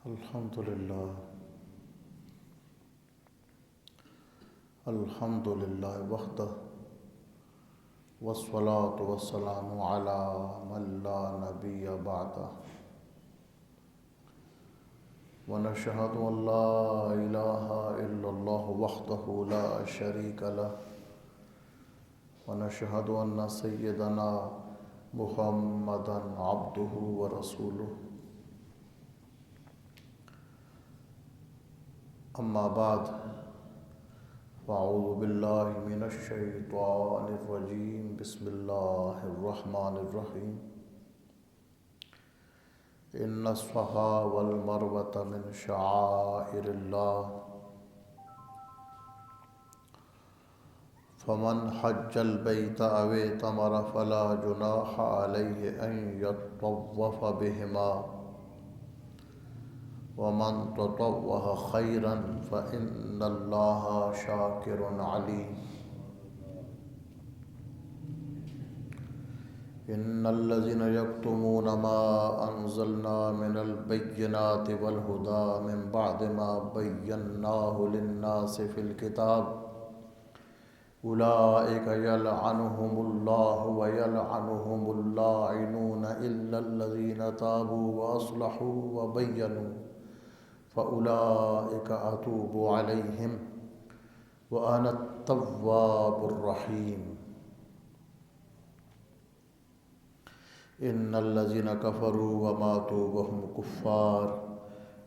الحمدللہ الحمدللہ وحدہ والصلاة والسلام علی من لا نبی بعدہ ونشہد ان لا الہ الا اللہ وحدہ لا شریک لہ ونشہد ان سیدنا محمدا عبدہ ورسولہ اما بعد فاعوذ باللہ من الشیطان الرجیم بسم اللہ الرحمن الرحیم ان الصفا والمروة من شعائر اللہ فمن حج البیت او اعتمر فلا جناح علیہ ان یطوف بہما ومن تطوع خیرا فإن اللہ شاکر علیم ان الذین یکتمون ما انزلنا من البینات والہدی من بعد ما بیناہ للناس فی الکتاب اولئک یلعنہم اللہ ویلعنہم اللاعنون الا الذین تابوا واصلحوا وبینوا فأولئك أتوب عليهم وأنا التواب الرحيم إن الذين كفروا وماتوا وهم كفار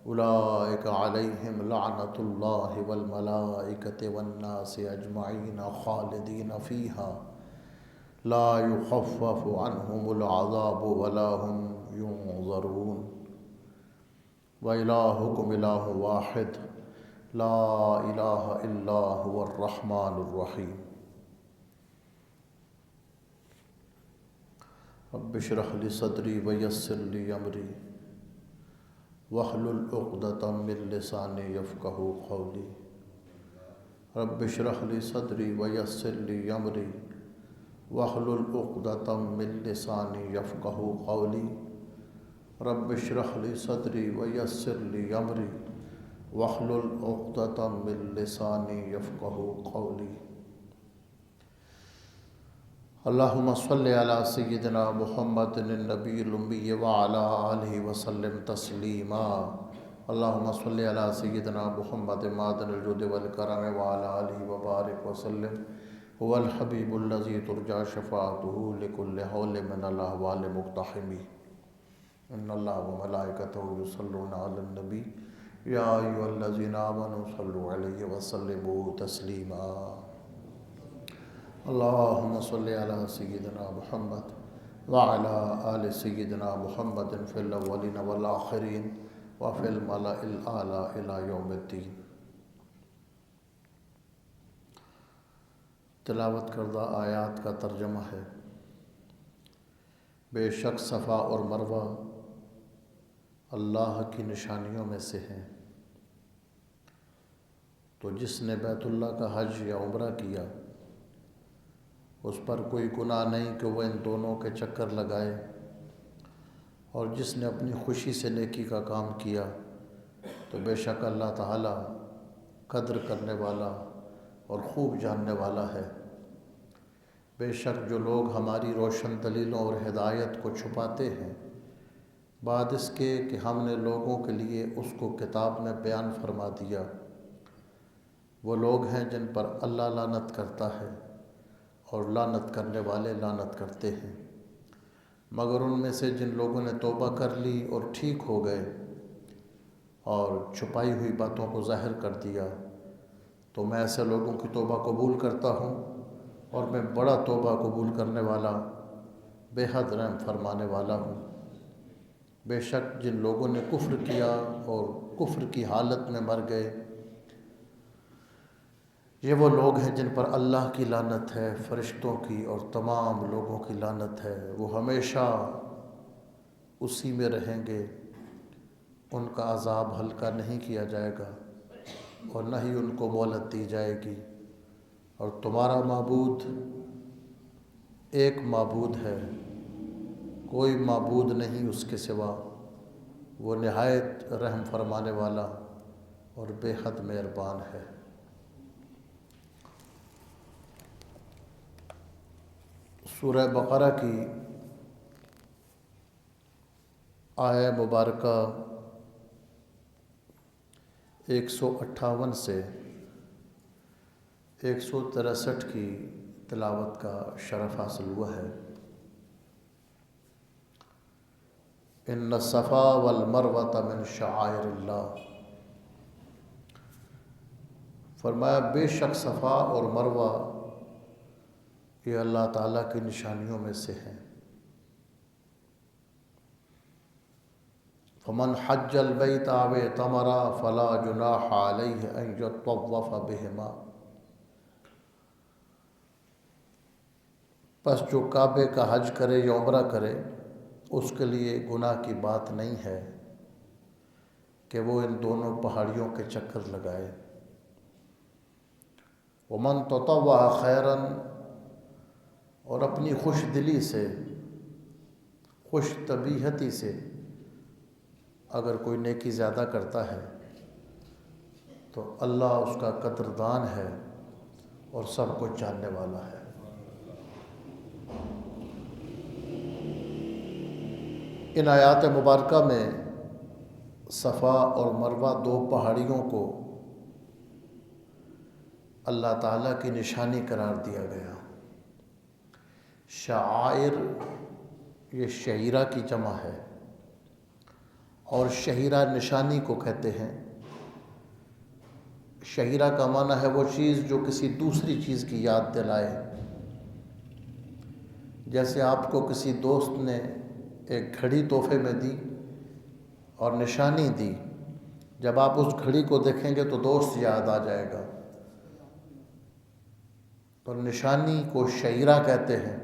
أولئك عليهم لعنة الله والملائكة والناس أجمعين خالدين فيها لا يخفف عنهم العذاب ولا هم ينظرون وَإِلَٰهُكُمْ إِلَٰهٌ وَاحِدٌ لَا إِلَٰهَ إِلَّا هُوَ الرَّحْمَٰنُ الرَّحِيمُ رَبِّ اشْرَحْ لِي صَدْرِي وَيَسِّرْ لِي أَمْرِي وَاحْلُلْ عُقْدَةً مِّن لِّسَانِي يَفْقَهُوا قَوْلِي رَبِّ اشْرَحْ لِي صَدْرِي وَيَسِّرْ لِي أَمْرِي وَاحْلُلْ عُقْدَةً مِّن لِّسَانِي يَفْقَهُوا قَوْلِي رب اشرح لي صدري ويسر لي امري واحلل عقدة من لساني يفقهوا قولي اللهم صل على سيدنا محمد النبي الأمي وعلى آله وسلم تسليما اللهم صل على سيدنا محمد معدن الجود والكرم وعلى آله وبارك وسلم هو الحبيب الذي ترجى شفاعته لكل حول من الأحوال مقتحم ان اللہ وملائکتہ یصلون علی النبی یا ایھا الذین آمنوا صلوا علیہ وسلموا تسلیما اللہم صل علی سیدنا محمد وعلی آل سیدنا محمد فی الاولین والآخرین وفی الملأ الاعلی الی یوم الدین۔ تلاوت کردہ آیات کا ترجمہ ہے: بے شک صفا اور مروہ اللہ کی نشانیوں میں سے ہیں، تو جس نے بیت اللہ کا حج یا عمرہ کیا اس پر کوئی گناہ نہیں کہ وہ ان دونوں کے چکر لگائے، اور جس نے اپنی خوشی سے نیکی کا کام کیا تو بے شک اللہ تعالی قدر کرنے والا اور خوب جاننے والا ہے۔ بے شک جو لوگ ہماری روشن دلیلوں اور ہدایت کو چھپاتے ہیں بعد اس کے کہ ہم نے لوگوں کے لیے اس کو کتاب میں بیان فرما دیا، وہ لوگ ہیں جن پر اللہ لعنت کرتا ہے اور لعنت کرنے والے لعنت کرتے ہیں، مگر ان میں سے جن لوگوں نے توبہ کر لی اور ٹھیک ہو گئے اور چھپائی ہوئی باتوں کو ظاہر کر دیا تو میں ایسے لوگوں کی توبہ قبول کرتا ہوں، اور میں بڑا توبہ قبول کرنے والا بے حد رحم فرمانے والا ہوں۔ بے شک جن لوگوں نے کفر کیا اور کفر کی حالت میں مر گئے یہ وہ لوگ ہیں جن پر اللہ کی لعنت ہے، فرشتوں کی اور تمام لوگوں کی لعنت ہے، وہ ہمیشہ اسی میں رہیں گے، ان کا عذاب ہلکا نہیں کیا جائے گا اور نہ ہی ان کو مہلت دی جائے گی، اور تمہارا معبود ایک معبود ہے، کوئی معبود نہیں اس کے سوا، وہ نہایت رحم فرمانے والا اور بے حد مہربان ہے۔ سورہ بقرہ کی آیہ مبارکہ 158 سے 163 کی تلاوت کا شرف حاصل ہوا ہے۔ ان الصفا والمروۃ من شعائر اللہ، فرمایا بے شک صفا اور مروہ یہ اللہ تعالیٰ کی نشانیوں میں سے ہیں۔ فمن حج البیت او اعتمر فلا جناح علیہ ان یطوف بہما، پس جو کعبے کا حج کرے یا عمرہ کرے اس کے لیے گناہ کی بات نہیں ہے کہ وہ ان دونوں پہاڑیوں کے چکر لگائے۔ ومن تطوع خیراً، اور اپنی خوش دلی سے، خوش طبیعتی سے اگر کوئی نیکی زیادہ کرتا ہے تو اللہ اس کا قدردان ہے اور سب کچھ جاننے والا ہے۔ ان آیات مبارکہ میں صفا اور مروہ دو پہاڑیوں کو اللہ تعالیٰ کی نشانی قرار دیا گیا۔ شعائر یہ شعیرہ کی جمع ہے، اور شعیرہ نشانی کو کہتے ہیں۔ شعیرہ کا معنی ہے وہ چیز جو کسی دوسری چیز کی یاد دلائے۔ جیسے آپ کو کسی دوست نے ایک گھڑی تحفے میں دی اور نشانی دی، جب آپ اس گھڑی کو دیکھیں گے تو دوست یاد آ جائے گا، تو نشانی کو شعیرہ کہتے ہیں۔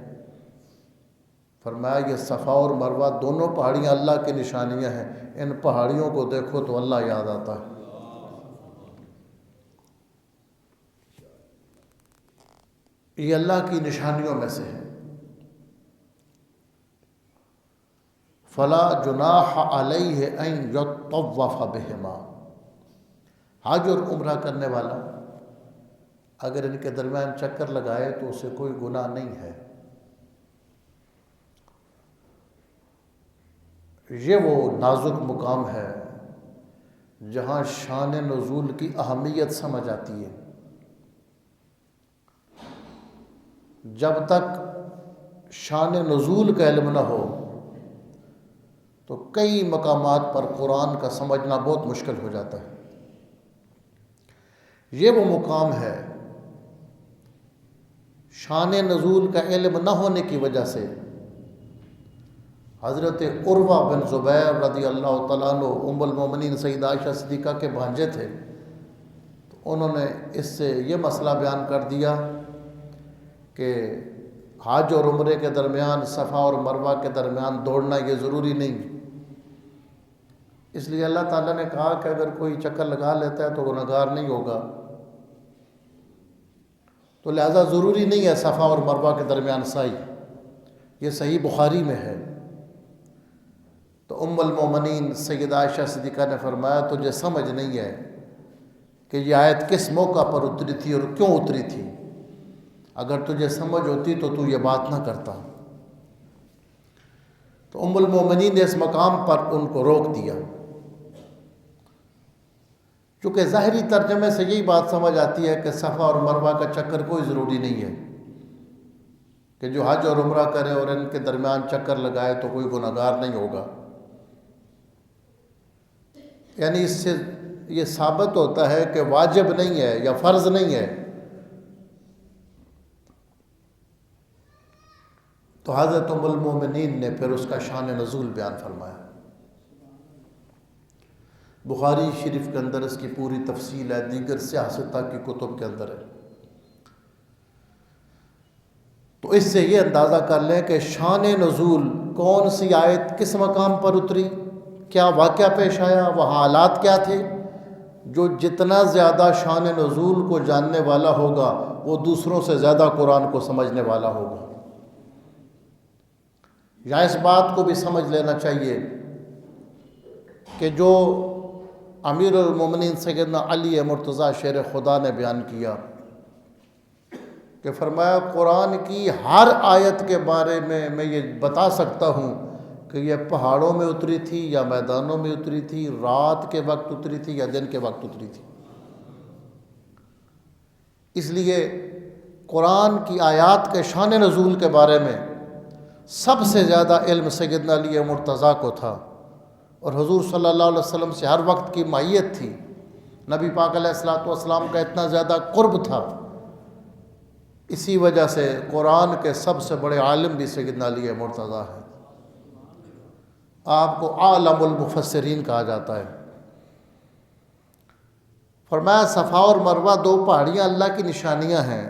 فرمایا یہ صفا اور مروہ دونوں پہاڑیاں اللہ کی نشانیاں ہیں، ان پہاڑیوں کو دیکھو تو اللہ یاد آتا ہے۔ یہ اللہ کی نشانیوں میں سے ہے۔ فلا جناح علیہ ان یطوف بہما، حج اور عمرہ کرنے والا اگر ان کے درمیان چکر لگائے تو اسے کوئی گناہ نہیں ہے۔ یہ وہ نازک مقام ہے جہاں شان نزول کی اہمیت سمجھ آتی ہے۔ جب تک شان نزول کا علم نہ ہو تو کئی مقامات پر قرآن کا سمجھنا بہت مشکل ہو جاتا ہے۔ یہ وہ مقام ہے، شان نزول کا علم نہ ہونے کی وجہ سے حضرت عروہ بن زبیر رضی اللہ تعالیٰ عنہ ام المومنین سیدہ عائشہ صدیقہ کے بھانجے تھے، تو انہوں نے اس سے یہ مسئلہ بیان کر دیا کہ حج اور عمرے کے درمیان، صفا اور مروہ کے درمیان دوڑنا یہ ضروری نہیں۔ اس لیے اللہ تعالیٰ نے کہا کہ اگر کوئی چکر لگا لیتا ہے تو گنہگار نہیں ہوگا، تو لہذا ضروری نہیں ہے صفا اور مروہ کے درمیان سعی۔ یہ صحیح بخاری میں ہے۔ تو ام المومنین سیدہ عائشہ صدیقہ نے فرمایا تجھے سمجھ نہیں ہے کہ یہ آیت کس موقع پر اتری تھی اور کیوں اتری تھی، اگر تجھے سمجھ ہوتی تو تو یہ بات نہ کرتا۔ تو ام المومنین نے اس مقام پر ان کو روک دیا، چونکہ ظاہری ترجمے سے یہی بات سمجھ آتی ہے کہ صفا اور مروہ کا چکر کوئی ضروری نہیں ہے، کہ جو حج اور عمرہ کرے اور ان کے درمیان چکر لگائے تو کوئی گنہگار نہیں ہوگا۔ یعنی اس سے یہ ثابت ہوتا ہے کہ واجب نہیں ہے یا فرض نہیں ہے۔ تو حضرت ام المومنین نے پھر اس کا شان نزول بیان فرمایا۔ بخاری شریف کے اندر اس کی پوری تفصیل ہے، دیگر سیاستہ کی کتب کے اندر ہے۔ تو اس سے یہ اندازہ کر لیں کہ شان نزول کون سی آیت کس مقام پر اتری، کیا واقعہ پیش آیا، وہاں حالات کیا تھے۔ جو جتنا زیادہ شان نزول کو جاننے والا ہوگا وہ دوسروں سے زیادہ قرآن کو سمجھنے والا ہوگا۔ یا اس بات کو بھی سمجھ لینا چاہیے کہ جو امیر المومنین سیدنا علی مرتضیٰ شیر خدا نے بیان کیا کہ فرمایا قرآن کی ہر آیت کے بارے میں یہ بتا سکتا ہوں کہ یہ پہاڑوں میں اتری تھی یا میدانوں میں اتری تھی، رات کے وقت اتری تھی یا دن کے وقت اتری تھی۔ اس لیے قرآن کی آیات کے شان نزول کے بارے میں سب سے زیادہ علم سیدنا علی مرتضیٰ کو تھا، اور حضور صلی اللہ علیہ وسلم سے ہر وقت کی معیت تھی۔ نبی پاک علیہ الصلوۃ والسلام کا اتنا زیادہ قرب تھا، اسی وجہ سے قرآن کے سب سے بڑے عالم بھی سیدنا علی مرتضیٰ ہیں۔ آپ کو عالم المفسرین کہا جاتا ہے۔ فرمایا صفا اور مروہ دو پہاڑیاں اللہ کی نشانیاں ہیں،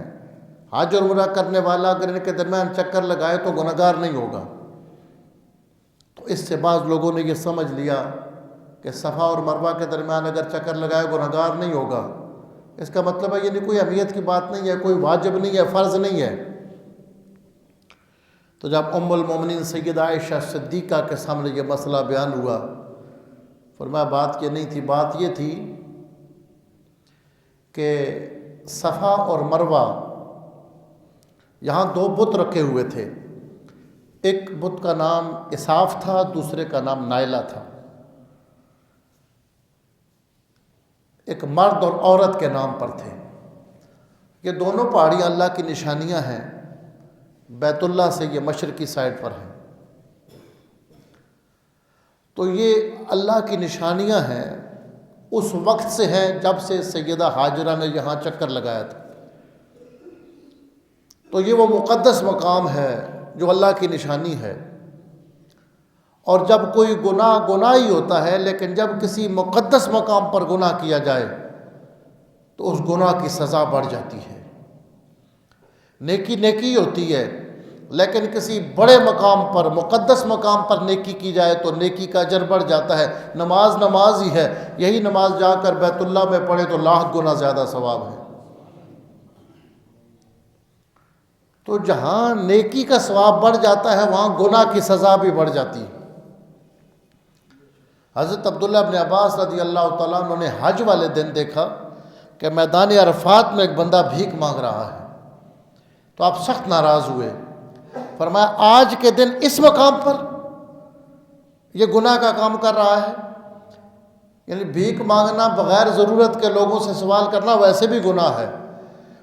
حج اور عمرہ کرنے والا اگر ان کے درمیان چکر لگائے تو گنہگار نہیں ہوگا۔ تو اس سے بعض لوگوں نے یہ سمجھ لیا کہ صفا اور مروہ کے درمیان اگر چکر لگائے گنہگار نہیں ہوگا، اس کا مطلب ہے یعنی کوئی اہمیت کی بات نہیں ہے، کوئی واجب نہیں ہے، فرض نہیں ہے۔ تو جب ام المومنین سیدہ عائشہ صدیقہ کے سامنے یہ مسئلہ بیان ہوا، فرمایا بات یہ نہیں تھی، بات یہ تھی کہ صفا اور مروہ یہاں دو بت رکھے ہوئے تھے، ایک بت کا نام اساف تھا، دوسرے کا نام نائلہ تھا۔ ایک مرد اور عورت کے نام پر تھے۔ یہ دونوں پہاڑیاں اللہ کی نشانیاں ہیں، بیت اللہ سے یہ مشرقی سائڈ پر ہیں۔ تو یہ اللہ کی نشانیاں ہیں، اس وقت سے ہیں جب سے سیدہ ہاجرہ نے یہاں چکر لگایا تھا۔ تو یہ وہ مقدس مقام ہے جو اللہ کی نشانی ہے، اور جب کوئی گناہ ہی ہوتا ہے، لیکن جب کسی مقدس مقام پر گناہ کیا جائے تو اس گناہ کی سزا بڑھ جاتی ہے۔ نیکی نیکی ہوتی ہے، لیکن کسی بڑے مقام پر، مقدس مقام پر نیکی کی جائے تو نیکی کا اجر بڑھ جاتا ہے۔ نماز نماز ہی ہے، یہی نماز جا کر بیت اللہ میں پڑھے تو لاکھ گنا زیادہ ثواب ہے۔ تو جہاں نیکی کا ثواب بڑھ جاتا ہے وہاں گناہ کی سزا بھی بڑھ جاتی ہے۔ حضرت عبداللہ بن عباس رضی اللہ تعالیٰ عنہ نے حج والے دن دیکھا کہ میدان عرفات میں ایک بندہ بھیک مانگ رہا ہے، تو آپ سخت ناراض ہوئے۔ فرمایا آج کے دن اس مقام پر یہ گناہ کا کام کر رہا ہے، یعنی بھیک مانگنا، بغیر ضرورت کے لوگوں سے سوال کرنا ویسے بھی گناہ ہے،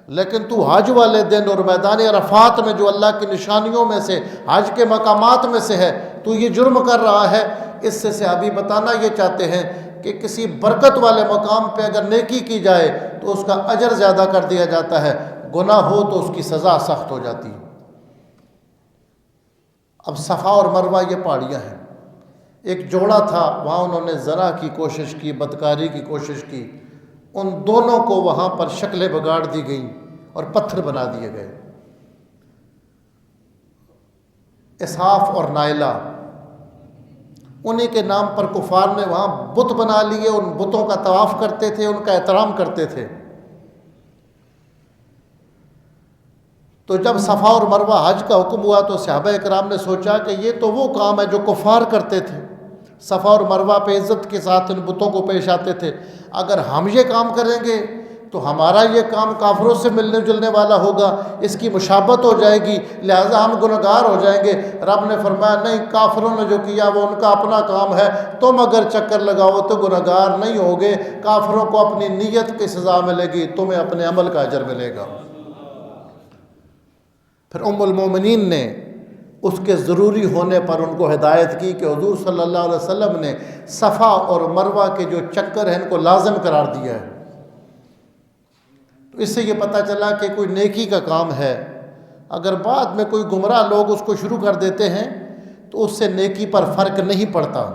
لیکن تو حج والے دن اور میدان عرفات میں جو اللہ کی نشانیوں میں سے، حج کے مقامات میں سے ہے، تو یہ جرم کر رہا ہے۔ اس سے صحابی بتانا یہ چاہتے ہیں کہ کسی برکت والے مقام پہ اگر نیکی کی جائے تو اس کا اجر زیادہ کر دیا جاتا ہے، گناہ ہو تو اس کی سزا سخت ہو جاتی ہے۔ اب صفا اور مروہ یہ پہاڑیاں ہیں، ایک جوڑا تھا، وہاں انہوں نے زنا کی کوشش کی، بدکاری کی کوشش کی، ان دونوں کو وہاں پر شکلیں بگاڑ دی گئیں اور پتھر بنا دیے گئے۔ اسحاف اور نائلہ، انہی کے نام پر کفار نے وہاں بت بنا لیے، ان بتوں کا طواف کرتے تھے، ان کا احترام کرتے تھے۔ تو جب صفا اور مروہ حج کا حکم ہوا تو صحابہ اکرام نے سوچا کہ یہ تو وہ کام ہے جو کفار کرتے تھے، صفا اور مروہ پہ عزت کے ساتھ ان بتوں کو پیش آتے تھے، اگر ہم یہ کام کریں گے تو ہمارا یہ کام کافروں سے ملنے جلنے والا ہوگا، اس کی مشابہت ہو جائے گی، لہٰذا ہم گنہگار ہو جائیں گے۔ رب نے فرمایا نہیں، کافروں نے جو کیا وہ ان کا اپنا کام ہے، تم اگر چکر لگاؤ تو گنہگار نہیں ہوگے، کافروں کو اپنی نیت کی سزا ملے گی، تمہیں اپنے عمل کا اجر ملے گا۔ پھر ام المومنین نے اس کے ضروری ہونے پر ان کو ہدایت کی کہ حضور صلی اللہ علیہ وسلم نے صفا اور مروہ کے جو چکر ہیں ان کو لازم قرار دیا ہے۔ تو اس سے یہ پتہ چلا کہ کوئی نیکی کا کام ہے، اگر بعد میں کوئی گمراہ لوگ اس کو شروع کر دیتے ہیں تو اس سے نیکی پر فرق نہیں پڑتا۔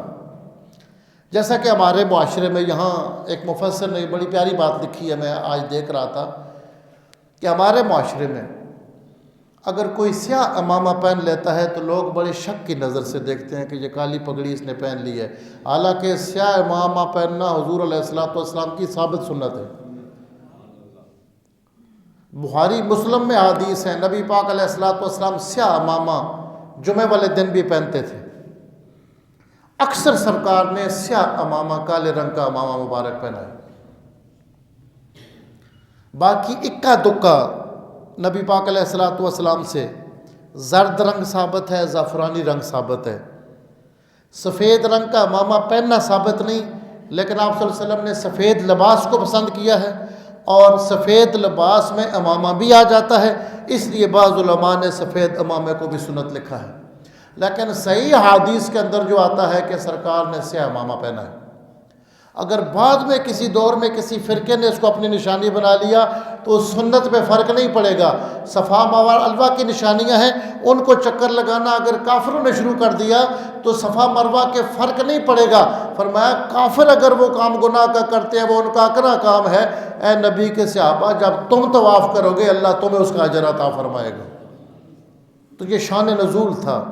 جیسا کہ ہمارے معاشرے میں یہاں ایک مفسر نے بڑی پیاری بات لکھی ہے، میں آج دیکھ رہا تھا کہ ہمارے معاشرے میں اگر کوئی سیاہ امامہ پہن لیتا ہے تو لوگ بڑے شک کی نظر سے دیکھتے ہیں کہ یہ کالی پگڑی اس نے پہن لی ہے، حالانکہ سیاہ امامہ پہننا حضور علیہ السلام کی ثابت سنت ہے۔ بخاری مسلم میں حدیث ہے، نبی پاک علیہ السلام سیاہ امامہ جمعہ والے دن بھی پہنتے تھے، اکثر سرکار نے سیاہ امامہ، کالے رنگ کا امامہ مبارک پہنا ہے. باقی اکا دکا نبی پاک علیہ الصلوۃ والسلام سے زرد رنگ ثابت ہے، زعفرانی رنگ ثابت ہے. سفید رنگ کا امامہ پہننا ثابت نہیں، لیکن آپ صلی اللہ علیہ وسلم نے سفید لباس کو پسند کیا ہے، اور سفید لباس میں امامہ بھی آ جاتا ہے، اس لیے بعض علماء نے سفید امامے کو بھی سنت لکھا ہے. لیکن صحیح حدیث کے اندر جو آتا ہے کہ سرکار نے سیاہ امامہ پہنا ہے. اگر بعد میں کسی دور میں کسی فرقے نے اس کو اپنی نشانی بنا لیا تو سنت پہ فرق نہیں پڑے گا. صفا مروہ الوا کی نشانیاں ہیں، ان کو چکر لگانا اگر کافروں نے شروع کر دیا تو صفا مروہ کے فرق نہیں پڑے گا. فرمایا کافر اگر وہ کام گناہ کا کرتے ہیں وہ ان کا اکرا کام ہے. اے نبی کے صحابہ، جب تم طواف کرو گے اللہ تمہیں اس کا اجر عطا فرمائے گا. تو یہ شان نزول تھا.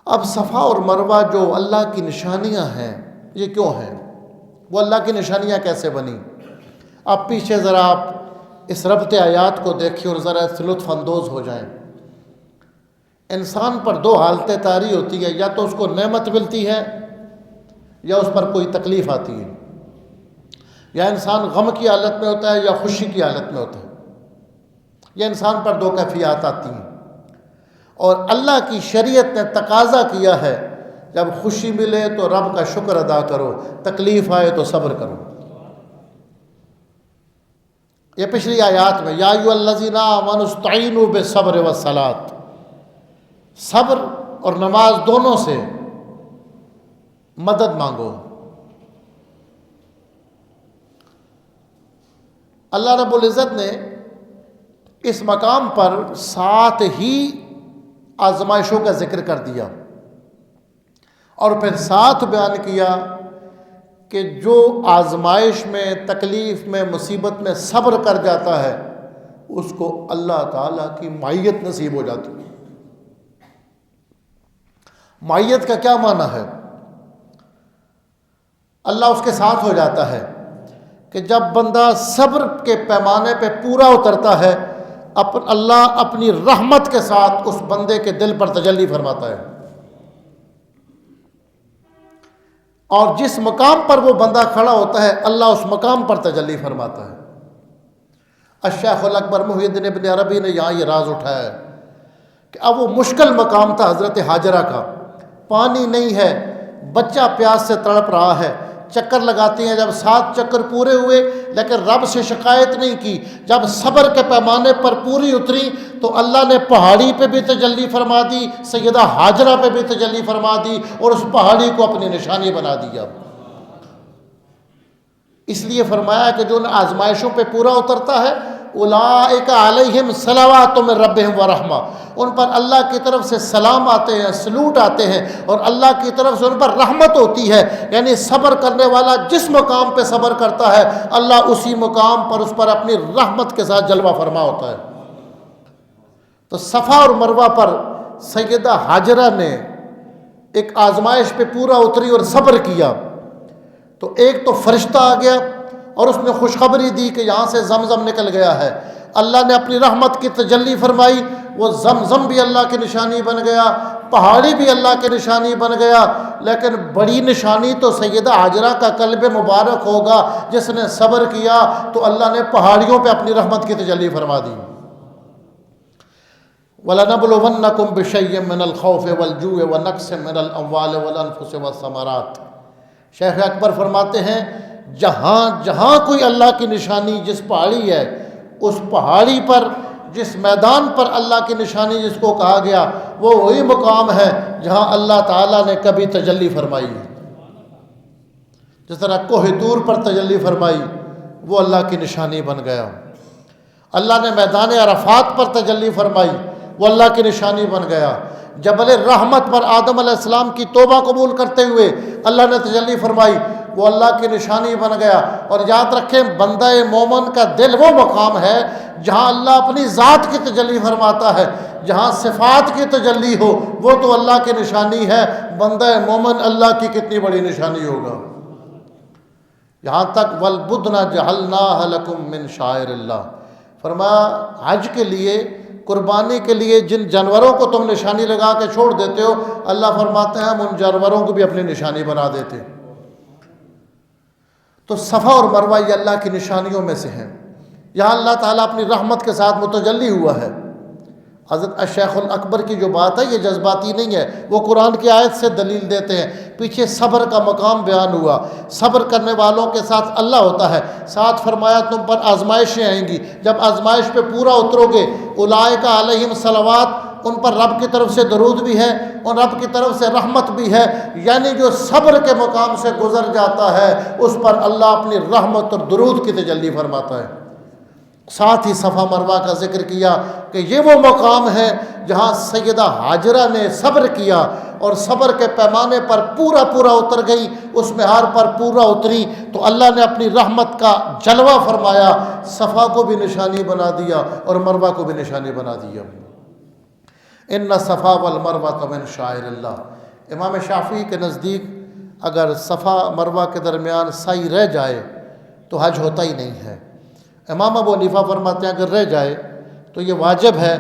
اب صفا اور مروہ جو اللہ کی نشانیاں ہیں، یہ کیوں ہیں؟ وہ اللہ کی نشانیاں کیسے بنی؟ آپ پیچھے ذرا آپ اس ربط آیات کو دیکھیں اور ذرا اس لطف اندوز ہو جائیں. انسان پر دو حالتیں طاری ہوتی ہے، یا تو اس کو نعمت ملتی ہے یا اس پر کوئی تکلیف آتی ہے. یا انسان غم کی حالت میں ہوتا ہے یا خوشی کی حالت میں ہوتا ہے. یہ انسان پر دو کیفیات آتی ہیں، اور اللہ کی شریعت نے تقاضا کیا ہے جب خوشی ملے تو رب کا شکر ادا کرو، تکلیف آئے تو صبر کرو. یہ پچھلی آیات میں یا ایھا الذین آمنوا استعینوا بالصبر والصلاۃ، صبر اور نماز دونوں سے مدد مانگو. اللہ رب العزت نے اس مقام پر ساتھ ہی آزمائشوں کا ذکر کر دیا، اور پھر ساتھ بیان کیا کہ جو آزمائش میں، تکلیف میں، مصیبت میں صبر کر جاتا ہے اس کو اللہ تعالیٰ کی معیت نصیب ہو جاتی ہے. معیت کا کیا معنی ہے؟ اللہ اس کے ساتھ ہو جاتا ہے کہ جب بندہ صبر کے پیمانے پہ پورا اترتا ہے، اللہ اپنی رحمت کے ساتھ اس بندے کے دل پر تجلی فرماتا ہے. اور جس مقام پر وہ بندہ کھڑا ہوتا ہے اللہ اس مقام پر تجلی فرماتا ہے. الشیخ الاکبر محی الدین ابن عربی نے یہاں یہ راز اٹھایا ہے کہ اب وہ مشکل مقام تھا حضرت ہاجرہ کا. پانی نہیں ہے، بچہ پیاس سے تڑپ رہا ہے، چکر لگاتے ہیں. جب 7 چکر پورے ہوئے لیکن رب سے شکایت نہیں کی، جب صبر کے پیمانے پر پوری اتری تو اللہ نے پہاڑی پہ بھی تجلی فرما دی، سیدہ ہاجرہ پہ بھی تجلی فرما دی، اور اس پہاڑی کو اپنی نشانی بنا دیا. اس لیے فرمایا کہ جو ان آزمائشوں پہ پورا اترتا ہے اولئک علیہم صلوات من ربہم ورحمہ، ان پر اللہ کی طرف سے سلام آتے ہیں، سلوٹ آتے ہیں، اور اللہ کی طرف سے ان پر رحمت ہوتی ہے. یعنی صبر کرنے والا جس مقام پہ صبر کرتا ہے اللہ اسی مقام پر اس پر اپنی رحمت کے ساتھ جلوہ فرما ہوتا ہے. تو صفا اور مروہ پر سیدہ ہاجرہ نے ایک آزمائش پہ پورا اتری اور صبر کیا، تو ایک تو فرشتہ آ گیا اور اس نے خوشخبری دی کہ یہاں سے زمزم نکل گیا ہے. اللہ نے اپنی رحمت کی تجلی فرمائی، وہ زمزم بھی اللہ کی نشانی بن گیا، پہاڑی بھی اللہ کی نشانی بن گیا. لیکن بڑی نشانی تو سیدہ ہاجرہ کا قلب مبارک ہوگا جس نے صبر کیا تو اللہ نے پہاڑیوں پہ اپنی رحمت کی تجلی فرما دی. وَلَنَبْلُوَنَّكُمْ بِشَيْءٍ مِّنَ الْخَوْفِ وَالْجُوعِ وَنَقْصٍ مِّنَ الْأَمْوَالِ وَالْأَنفُسِ وَالثَّمَرَاتِ. شیخ اکبر فرماتے ہیں جہاں جہاں کوئی اللہ کی نشانی جس پہاڑی ہے، اس پہاڑی پر، جس میدان پر اللہ کی نشانی جس کو کہا گیا، وہ وہی مقام ہے جہاں اللہ تعالیٰ نے کبھی تجلی فرمائی. جس طرح کوہ طور پر تجلی فرمائی وہ اللہ کی نشانی بن گیا. اللہ نے میدان عرفات پر تجلی فرمائی، وہ اللہ کی نشانی بن گیا. جبل رحمت پر آدم علیہ السلام کی توبہ قبول کرتے ہوئے اللہ نے تجلی فرمائی، وہ اللہ کی نشانی بن گیا. اور یاد رکھیں بندہ مومن کا دل وہ مقام ہے جہاں اللہ اپنی ذات کی تجلی فرماتا ہے. جہاں صفات کی تجلی ہو وہ تو اللہ کی نشانی ہے، بندہ مومن اللہ کی کتنی بڑی نشانی ہوگا. یہاں تک وَالْبُدْنَ جَعَلْنَاهَا لَكُم مِّن شَعَائِرِ اللَّهِ، فرمایا حج کے لیے قربانی کے لیے جن جانوروں کو تم نشانی لگا کے چھوڑ دیتے ہو، اللہ فرماتے ہیں ہم ان جانوروں کو بھی اپنی نشانی بنا دیتے ہیں۔ تو صفا اور مروہ یہ اللہ کی نشانیوں میں سے ہیں۔ یہاں اللہ تعالیٰ اپنی رحمت کے ساتھ متجلی ہوا ہے۔ حضرت الشیخ الاکبر کی جو بات ہے یہ جذباتی نہیں ہے، وہ قرآن کی آیت سے دلیل دیتے ہیں۔ پیچھے صبر کا مقام بیان ہوا، صبر کرنے والوں کے ساتھ اللہ ہوتا ہے۔ ساتھ فرمایا تم پر آزمائشیں آئیں گی، جب آزمائش پہ پورا اترو گے، اولئک علیہم صلوات، ان پر رب کی طرف سے درود بھی ہے اور رب کی طرف سے رحمت بھی ہے، یعنی جو صبر کے مقام سے گزر جاتا ہے اس پر اللہ اپنی رحمت اور درود کی تجلی فرماتا ہے۔ ساتھ ہی صفا مروہ کا ذکر کیا کہ یہ وہ مقام ہے جہاں سیدہ ہاجرہ نے صبر کیا اور صبر کے پیمانے پر پورا اتر گئی، اس معیار پر پورا اتری تو اللہ نے اپنی رحمت کا جلوہ فرمایا، صفا کو بھی نشانی بنا دیا اور مروہ کو بھی نشانی بنا دیا۔ ان صفا والمروہ من شعائر اللہ۔ امام شافعی کے نزدیک اگر صفا مروہ کے درمیان سعی رہ جائے تو حج ہوتا ہی نہیں ہے۔ امام ابو حنیفہ فرماتے ہیں اگر رہ جائے تو یہ واجب ہے،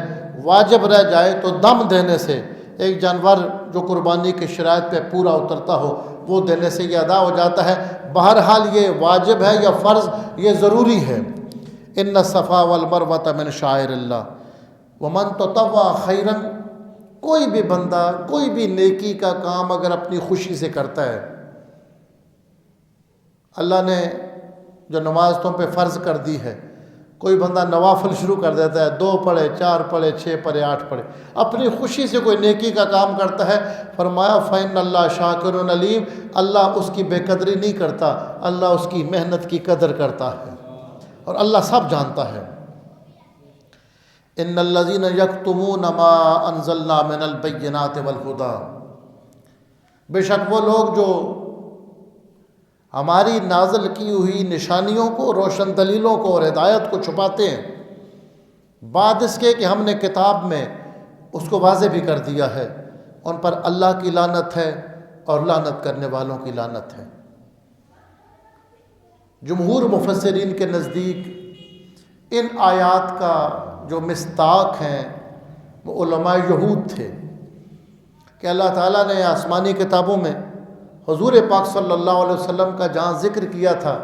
واجب رہ جائے تو دم دینے سے، ایک جانور جو قربانی کی شرائط پہ پورا اترتا ہو وہ دینے سے یہ ادا ہو جاتا ہے۔ بہرحال یہ واجب ہے یا فرض، یہ ضروری ہے۔ ان الصفا والمروہ من شعائر اللہ ومن تطوع خیرا، کوئی بھی بندہ کوئی بھی نیکی کا کام اگر اپنی خوشی سے کرتا ہے، اللہ نے جو نماز تم پہ فرض کر دی ہے، کوئی بندہ نوافل شروع کر دیتا ہے، 2 پڑھے 4 پڑھے 6 پڑھے 8 پڑھے، اپنی خوشی سے کوئی نیکی کا کام کرتا ہے، فرمایا فإن اللہ شاکر علیم، اللہ اس کی بے قدری نہیں کرتا، اللہ اس کی محنت کی قدر کرتا ہے اور اللہ سب جانتا ہے۔ ان الذین یکتمون ما انزلنا من البینات والہدی، بے شک وہ لوگ جو ہماری نازل کی ہوئی نشانیوں کو، روشن دلیلوں کو اور ہدایت کو چھپاتے ہیں، بعد اس کے کہ ہم نے کتاب میں اس کو واضح بھی کر دیا ہے، ان پر اللہ کی لعنت ہے اور لعنت کرنے والوں کی لعنت ہے۔ جمہور مفسرین کے نزدیک ان آیات کا جو مصداق ہیں وہ علماء یہود تھے کہ اللہ تعالیٰ نے آسمانی کتابوں میں حضور پاک صلی اللہ علیہ وسلم کا جہاں ذکر کیا تھا،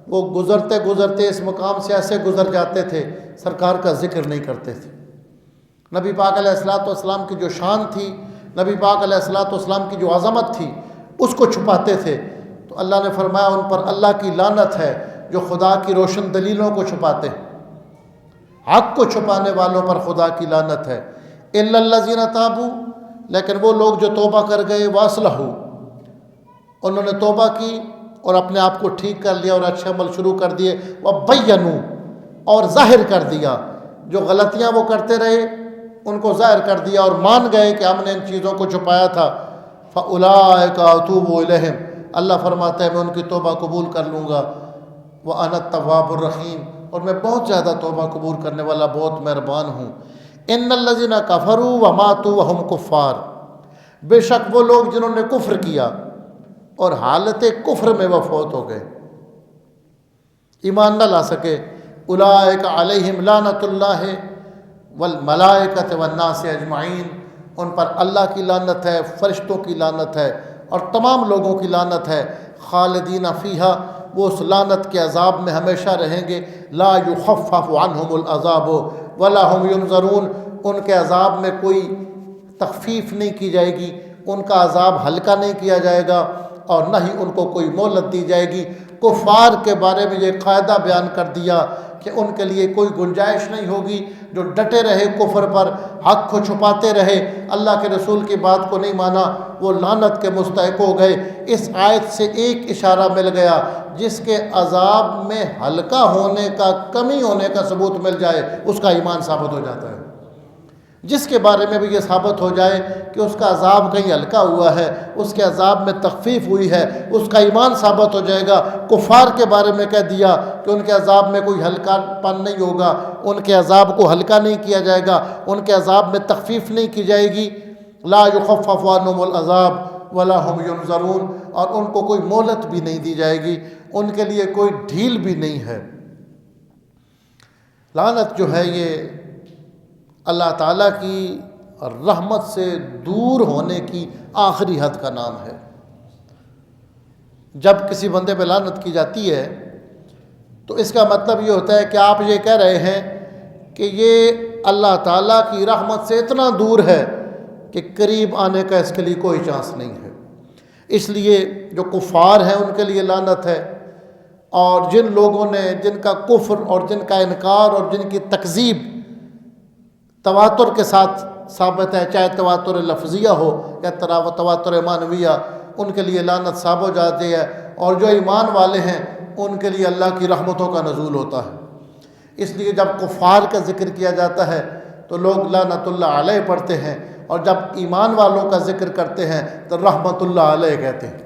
وہ گزرتے گزرتے اس مقام سے ایسے گزر جاتے تھے، سرکار کا ذکر نہیں کرتے تھے۔ نبی پاک علیہ الصلوۃ والسلام کی جو شان تھی، نبی پاک علیہ الصلوۃ والسلام کی جو عظمت تھی، اس کو چھپاتے تھے۔ تو اللہ نے فرمایا ان پر اللہ کی لعنت ہے جو خدا کی روشن دلیلوں کو چھپاتے ہیں، حق کو چھپانے والوں پر خدا کی لعنت ہے۔ الا الذین تابوا، لیکن وہ لوگ جو توبہ کر گئے، واصلحوا، انہوں نے توبہ کی اور اپنے آپ کو ٹھیک کر لیا اور اچھے عمل شروع کر دیے، وبینوا، اور ظاہر کر دیا، جو غلطیاں وہ کرتے رہے ان کو ظاہر کر دیا اور مان گئے کہ ہم نے ان چیزوں کو چھپایا تھا، فاولئک اتوب الیہم، اللہ فرماتا ہے میں ان کی توبہ قبول کر لوں گا، وانا التواب الرحیم، اور میں بہت زیادہ توبہ قبول کرنے والا، بہت مہربان ہوں۔ ان الذین کفروا وماتوا وهم کفار، بے شک وہ لوگ جنہوں نے کفر کیا اور حالت کفر میں وہ فوت ہو گئے، ایمان نہ لا سکے، اولئک علیہم لعنت اللہ والملائکۃ والناس اجمعین، ان پر اللہ کی لعنت ہے، فرشتوں کی لعنت ہے اور تمام لوگوں کی لعنت ہے، خالدین فیہا، وہ اس لعنت کے عذاب میں ہمیشہ رہیں گے، لا یخفف عنہم العذاب ولا هم ینظرون، ان کے عذاب میں کوئی تخفیف نہیں کی جائے گی، ان کا عذاب ہلکا نہیں کیا جائے گا اور نہ ہی ان کو کوئی مہلت دی جائے گی۔ کفار کے بارے میں یہ قاعدہ بیان کر دیا کہ ان کے لیے کوئی گنجائش نہیں ہوگی، جو ڈٹے رہے کفر پر، حق کو چھپاتے رہے، اللہ کے رسول کی بات کو نہیں مانا، وہ لعنت کے مستحق ہو گئے۔ اس آیت سے ایک اشارہ مل گیا، جس کے عذاب میں ہلکا ہونے کا، کمی ہونے کا ثبوت مل جائے اس کا ایمان ثابت ہو جاتا ہے۔ جس کے بارے میں بھی یہ ثابت ہو جائے کہ اس کا عذاب کہیں ہلکا ہوا ہے، اس کے عذاب میں تخفیف ہوئی ہے، اس کا ایمان ثابت ہو جائے گا۔ کفار کے بارے میں کہہ دیا کہ ان کے عذاب میں کوئی ہلکا پن نہیں ہوگا، ان کے عذاب کو ہلکا نہیں کیا جائے گا، ان کے عذاب میں تخفیف نہیں کی جائے گی، لا یخفف عنہم العذاب ولا هم ینظرون، اور ان کو کوئی مہلت بھی نہیں دی جائے گی، ان کے لیے کوئی ڈھیل بھی نہیں ہے۔ لعنت جو ہے یہ اللہ تعالیٰ کی رحمت سے دور ہونے کی آخری حد کا نام ہے۔ جب کسی بندے پہ لعنت کی جاتی ہے تو اس کا مطلب یہ ہوتا ہے کہ آپ یہ کہہ رہے ہیں کہ یہ اللہ تعالیٰ کی رحمت سے اتنا دور ہے کہ قریب آنے کا اس کے لیے کوئی چانس نہیں ہے۔ اس لیے جو کفار ہیں ان کے لیے لعنت ہے، اور جن لوگوں نے جن کا کفر اور جن کا انکار اور جن کی تکذیب تواتر کے ساتھ ثابت ہے، چاہے تواتر لفظیہ ہو یا تواتر معنویہ، ان کے لیے لعنت ثابت ہو جاتی ہے، اور جو ایمان والے ہیں ان کے لیے اللہ کی رحمتوں کا نزول ہوتا ہے۔ اس لیے جب کفار کا ذکر کیا جاتا ہے تو لوگ لعنت اللہ علیہ پڑھتے ہیں، اور جب ایمان والوں کا ذکر کرتے ہیں تو رحمت اللہ علیہ کہتے ہیں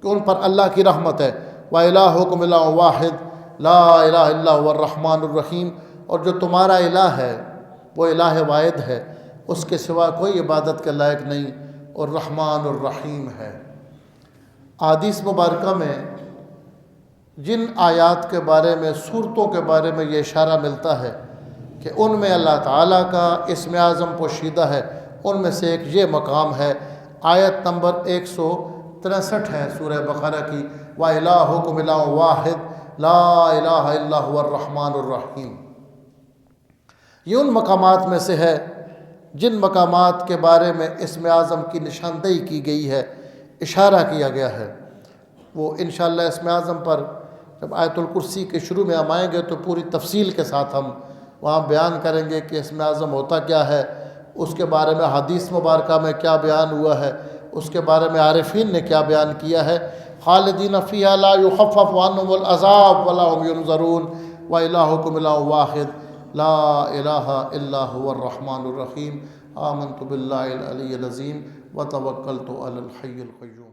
کہ ان پر اللہ کی رحمت ہے۔ وَإِلَٰهُكُمْ إِلَٰهٌ وَاحِدٌ لَا إِلَٰهَ إِلَّا هُوَ الرَّحْمَٰنُ الرَّحِيمُ، اور جو تمہارا الہ ہے وہ الہ واحد ہے، اس کے سوا کوئی عبادت کے لائق نہیں، اور رحمان الرحیم ہے۔ احادیث مبارکہ میں جن آیات کے بارے میں، صورتوں کے بارے میں یہ اشارہ ملتا ہے کہ ان میں اللہ تعالیٰ کا اسم اعظم پوشیدہ ہے، ان میں سے ایک یہ مقام ہے، آیت نمبر 163 ہے سورہ بقرہ کی، وَإِلَٰهُكُمْ إِلَٰهٌ وَاحِدٌ لَا إِلَٰهَ إِلَّا هُوَ الرَّحْمَٰنُ الرَّحِيمُ۔ یہ ان مقامات میں سے ہے جن مقامات کے بارے میں اسم اعظم کی نشاندہی کی گئی ہے، اشارہ کیا گیا ہے۔ وہ انشاءاللہ اسم اعظم پر جب آیت الکرسی کے شروع میں ہم آئیں گے تو پوری تفصیل کے ساتھ ہم وہاں بیان کریں گے کہ اسم اعظم ہوتا کیا ہے، اس کے بارے میں حدیث مبارکہ میں کیا بیان ہوا ہے، اس کے بارے میں عارفین نے کیا بیان کیا ہے۔ خالدین فیہا لا یخفف عنہم العذاب ولا هم ینظرون وإلہکم الہ واحد لا الہ الا هو الرحمن الرحیم۔ آمنت باللہ العلی العظیم وتوکلت علی الحی القیوم۔